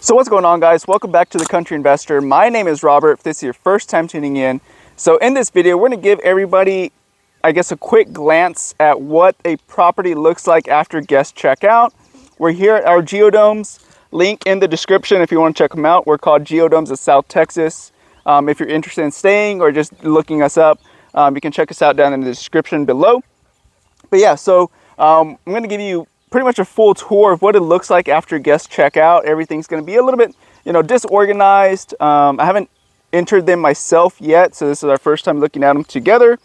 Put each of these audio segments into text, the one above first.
So what's going on, guys? Welcome back to The Country Investor. My name is Robert, if this is your first time tuning in. So in this video, we're going to give everybody, I guess, a quick glance at what a property looks like after guest checkout. We're here at our Geodomes, link in the description if you want to check them out. We're called Geodomes of South Texas. If you're interested in staying or just looking us up, you can check us out down in the description below. But yeah, so I'm going to give you pretty much a full tour of what it looks like after guest checkout. Everything's going to be a little bit, disorganized. I haven't entered them myself yet, so this is our first time looking at them together.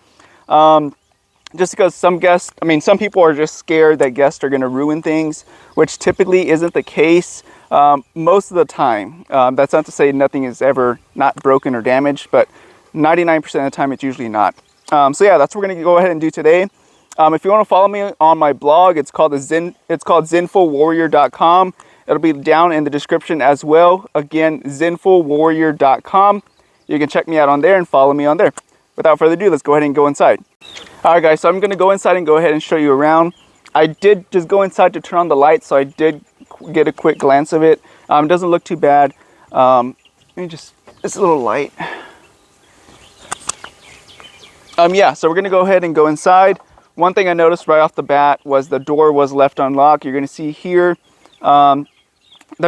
Just because some people are just scared that guests are going to ruin things, which typically isn't the case most of the time. That's not to say nothing is ever not broken or damaged, but 99% of the time it's usually not. So yeah, that's what we're going to go ahead and do today. If you want to follow me on my blog, it's called zenfulwarrior.com. It'll be down in the description as well. Again, zenfulwarrior.com. You can check me out on there and follow me on there. Without further ado, let's go ahead and go inside. All right, guys, so I'm going to go inside and go ahead and show you around. I did just go inside to turn on the lights, so I did get a quick glance of it. It doesn't look too bad. It's a little light. Yeah, so we're going to go ahead and go inside. One thing I noticed right off the bat was the door was left unlocked. You're going to see here the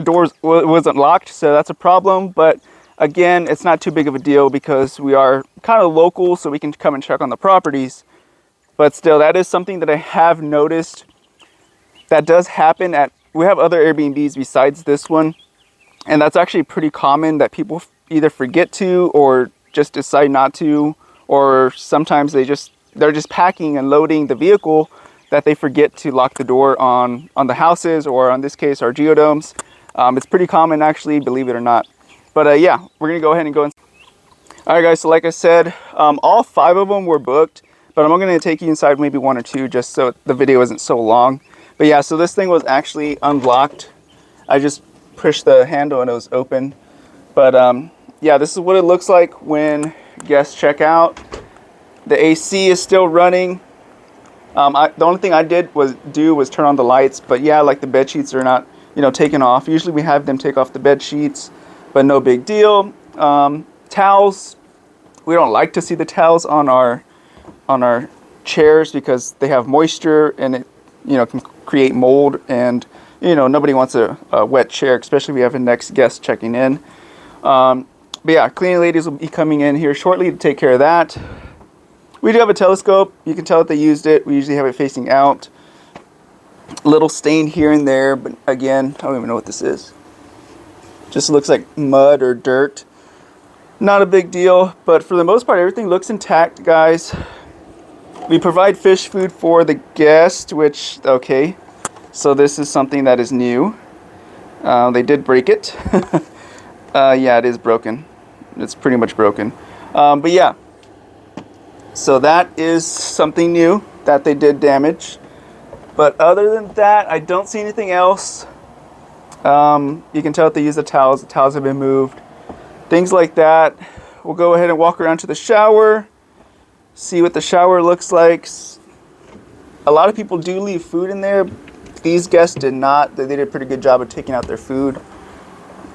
door wasn't locked, so that's a problem. But again, it's not too big of a deal because we are kind of local, so we can come and check on the properties. But still, that is something that I have noticed that does happen we have other Airbnbs besides this one, and that's actually pretty common that people either forget to or just decide not to, or sometimes they're just packing and loading the vehicle that they forget to lock the door on the houses, or in this case, our geodomes. It's pretty common, actually, believe it or not. But yeah, we're gonna go ahead and go in. All right, guys, so like I said, all 5 of them were booked, but I'm gonna take you inside maybe 1 or 2 just so the video isn't so long. But yeah, so this thing was actually unlocked. I just pushed the handle and it was open. But yeah, this is what it looks like when guests check out. The AC is still running. The only thing I did was turn on the lights, but yeah, like the bed sheets are not, taken off. Usually we have them take off the bed sheets, but no big deal. Towels, we don't like to see the towels on our chairs because they have moisture and it, can create mold, and nobody wants a wet chair, especially if we have a next guest checking in. But yeah, cleaning ladies will be coming in here shortly to take care of that. We do have a telescope. You can tell that they used it. We usually have it facing out. A little stain here and there, but again, I don't even know what this is. Just looks like mud or dirt. Not a big deal, but for the most part, everything looks intact, guys. We provide fish food for the guest, which, okay. So this is something that is new. They did break it. Yeah, it is broken. It's pretty much broken. But yeah. So that is something new that they did damage. But other than that, I don't see anything else. You can tell that they use the towels. The towels have been moved. Things like that. We'll go ahead and walk around to the shower. See what the shower looks like. A lot of people do leave food in there. These guests did not. They did a pretty good job of taking out their food.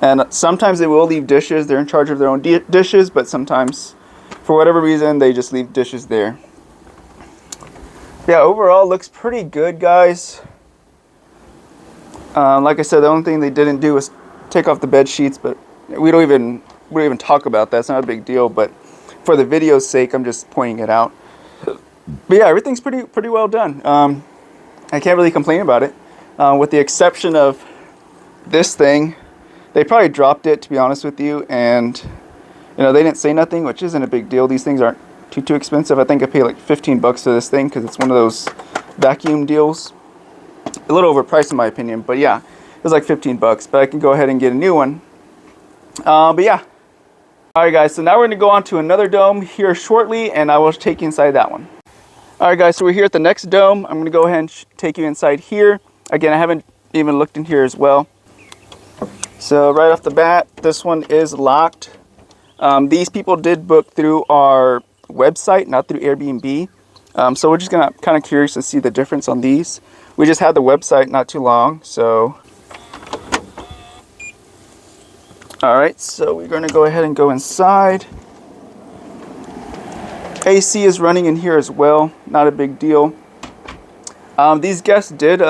And sometimes they will leave dishes. They're in charge of their own dishes, but sometimes, for whatever reason, they just leave dishes there. Yeah, overall looks pretty good, guys. Like I said, the only thing they didn't do was take off the bed sheets, but we don't even talk about that. It's not a big deal, but for the video's sake, I'm just pointing it out. But yeah, everything's pretty well done. I can't really complain about it, with the exception of this thing. They probably dropped it, to be honest with you, and they didn't say nothing, which isn't a big deal. These things aren't too expensive. I think I paid like $15 for this thing because it's one of those vacuum deals. A little overpriced in my opinion, but yeah, it was like $15. But I can go ahead and get a new one. But yeah. All right, guys. So now we're going to go on to another dome here shortly, and I will take you inside that one. All right, guys. So we're here at the next dome. I'm going to go ahead and take you inside here. Again, I haven't even looked in here as well. So right off the bat, this one is locked. These people did book through our website, not through Airbnb. So we're just kind of curious to see the difference on these. We just had the website not too long, so All right, so we're going to go ahead and go inside. AC is running in here as well, not a big deal. These guests did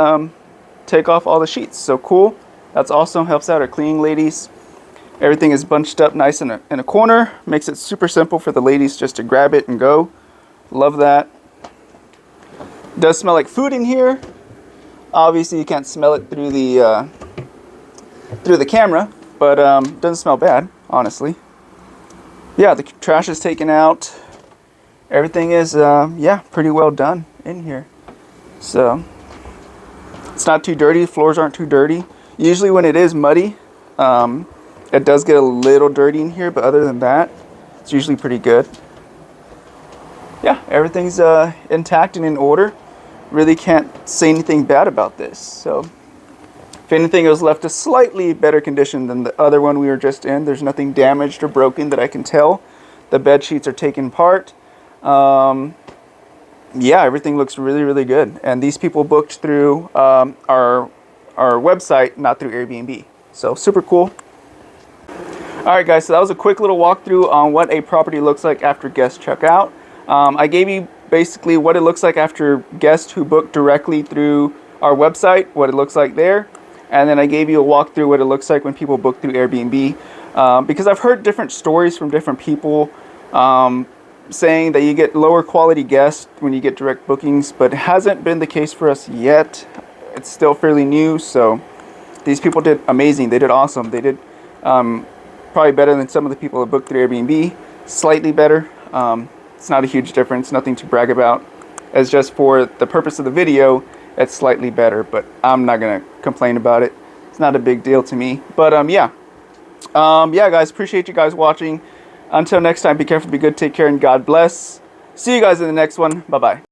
take off all the sheets, so cool. That's awesome, helps out our cleaning ladies. Everything is bunched up nice in a corner, makes it super simple for the ladies just to grab it and go. Love that. Does smell like food in here. Obviously you can't smell it through the camera, but doesn't smell bad, honestly. Yeah, the trash is taken out. Everything is yeah, pretty well done in here. So it's not too dirty. Floors aren't too dirty. Usually when it is muddy, it does get a little dirty in here, but other than that, it's usually pretty good. Yeah, everything's intact and in order. Really can't say anything bad about this. So if anything, it was left a slightly better condition than the other one we were just in. There's nothing damaged or broken that I can tell. The bed sheets are taken apart. Yeah, everything looks really, really good. And these people booked through our website, not through Airbnb. So super cool. All right, guys, so that was a quick little walkthrough on what a property looks like after guest checkout. I gave you basically what it looks like after guests who book directly through our website, what it looks like there. And then I gave you a walkthrough what it looks like when people book through Airbnb. Because I've heard different stories from different people saying that you get lower quality guests when you get direct bookings, but it hasn't been the case for us yet. It's still fairly new, so these people did amazing. They did awesome. They did probably better than some of the people that booked through Airbnb. Slightly better. It's not a huge difference, nothing to brag about. It's just for the purpose of the video, it's slightly better, but I'm not gonna complain about it. It's not a big deal to me. But yeah, guys, appreciate you guys watching. Until next time, be careful, be good, take care, and God bless. See you guys in the next one. Bye-bye.